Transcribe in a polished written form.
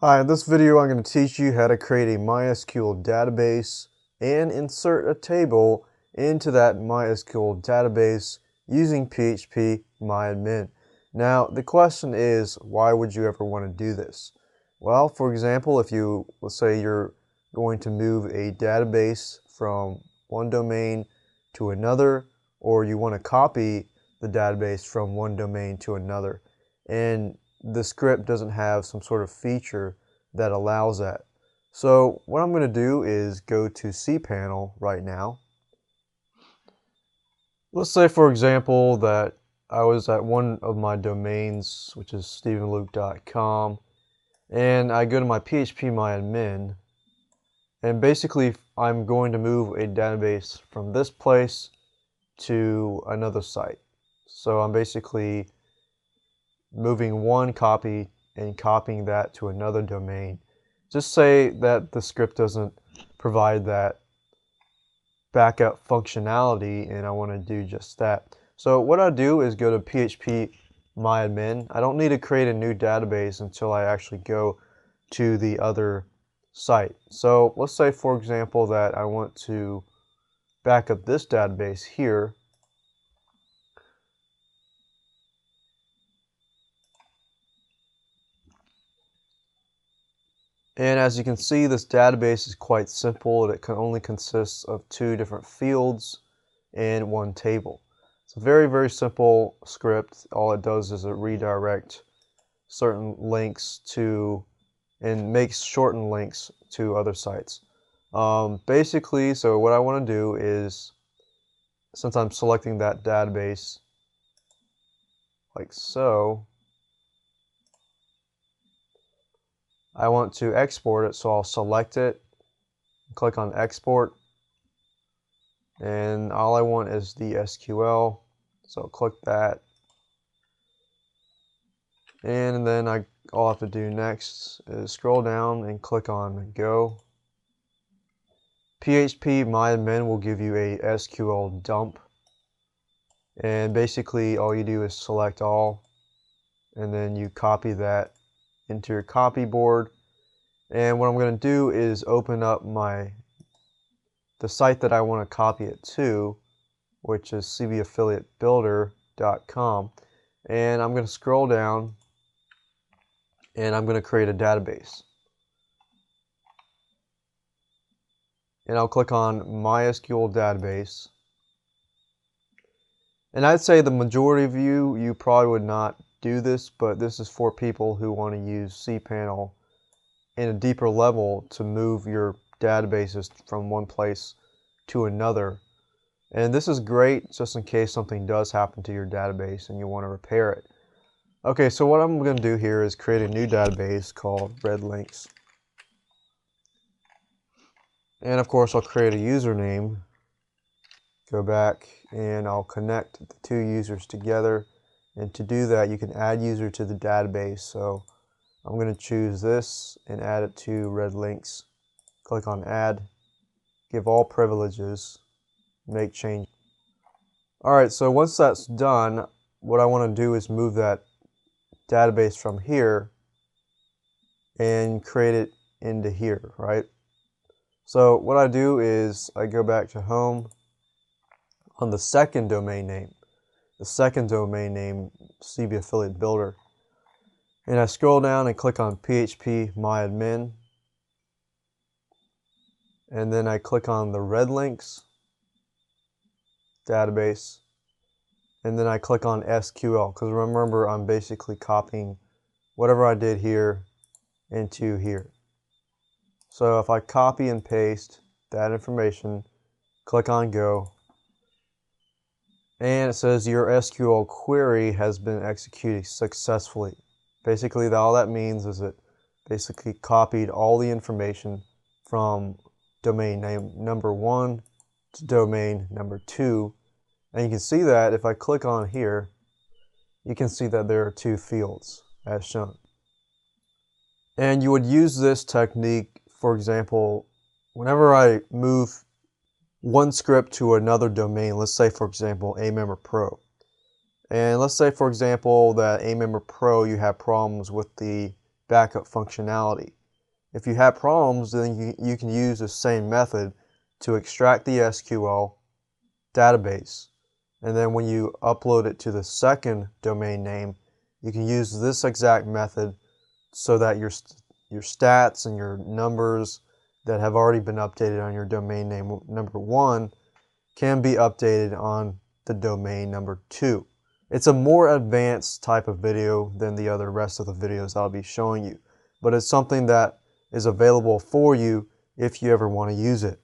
Hi, in this video I'm going to teach you how to create a MySQL database and insert a table into that MySQL database using PHPMyAdmin. Now, the question is, why would you ever want to do this? Well, for example, let's say you're going to move a database from one domain to another, or you want to copy the database from one domain to another, and the script doesn't have some sort of feature that allows that. So what I'm going to do is go to cPanel right now. Let's say, for example, that I was at one of my domains, which is stephenluke.com, and I go to my PHPMyAdmin, and basically I'm going to move a database from this place to another site. So I'm basically moving one copy and copying that to another domain. Just say that the script doesn't provide that backup functionality and I want to do just that. So what I do is go to PHPMyAdmin. I don't need to create a new database until I actually go to the other site. So let's say, for example, that I want to back up this database here. And as you can see, this database is quite simple. It only consists of two different fields and one table. It's a very, very simple script. All it does is it redirects certain links to and makes shortened links to other sites. Basically, so what I want to do is, since I'm selecting that database like so, I want to export it, so I'll select it, click on export, and all I want is the SQL, so click that, and then all I have to do next is scroll down and click on go. PHPMyAdmin will give you a SQL dump, and basically all you do is select all, and then you copy that into your copy board. And what I'm going to do is open up the site that I want to copy it to, which is cbaffiliatebuilder.com, and I'm going to scroll down and I'm going to create a database. And I'll click on MySQL database. And I'd say the majority of you probably would not do this, but this is for people who want to use cPanel in a deeper level to move your databases from one place to another. And this is great just in case something does happen to your database and you want to repair it. Okay, so what I'm going to do here is create a new database called redlinks. And of course I'll create a username, go back, and I'll connect the two users together. And to do that, you can add user to the database. So I'm going to choose this and add it to redlinks. Click on add, give all privileges, make change. Alright, so once that's done, what I want to do is move that database from here and create it into here, right? So what I do is I go back to home on the second domain name CB Affiliate Builder, and I scroll down and click on PHPMyAdmin, and then I click on the redlinks database, and then I click on SQL, because remember, I'm basically copying whatever I did here into here. So if I copy and paste that information, click on go, and it says your SQL query has been executed successfully. Basically, all that means is it basically copied all the information from domain name number 1 to domain number 2. And you can see that if I click on here, you can see that there are two fields as shown. And you would use this technique, for example, whenever I move one script to another domain. Let's say, for example, AMember Pro. And let's say, for example, that AMember Pro, you have problems with the backup functionality. If you have problems, then you can use the same method to extract the SQL database. And then when you upload it to the second domain name, you can use this exact method so that your stats and your numbers that have already been updated on your domain name number 1 can be updated on the domain number 2. It's a more advanced type of video than the other rest of the videos I'll be showing you, but it's something that is available for you if you ever want to use it.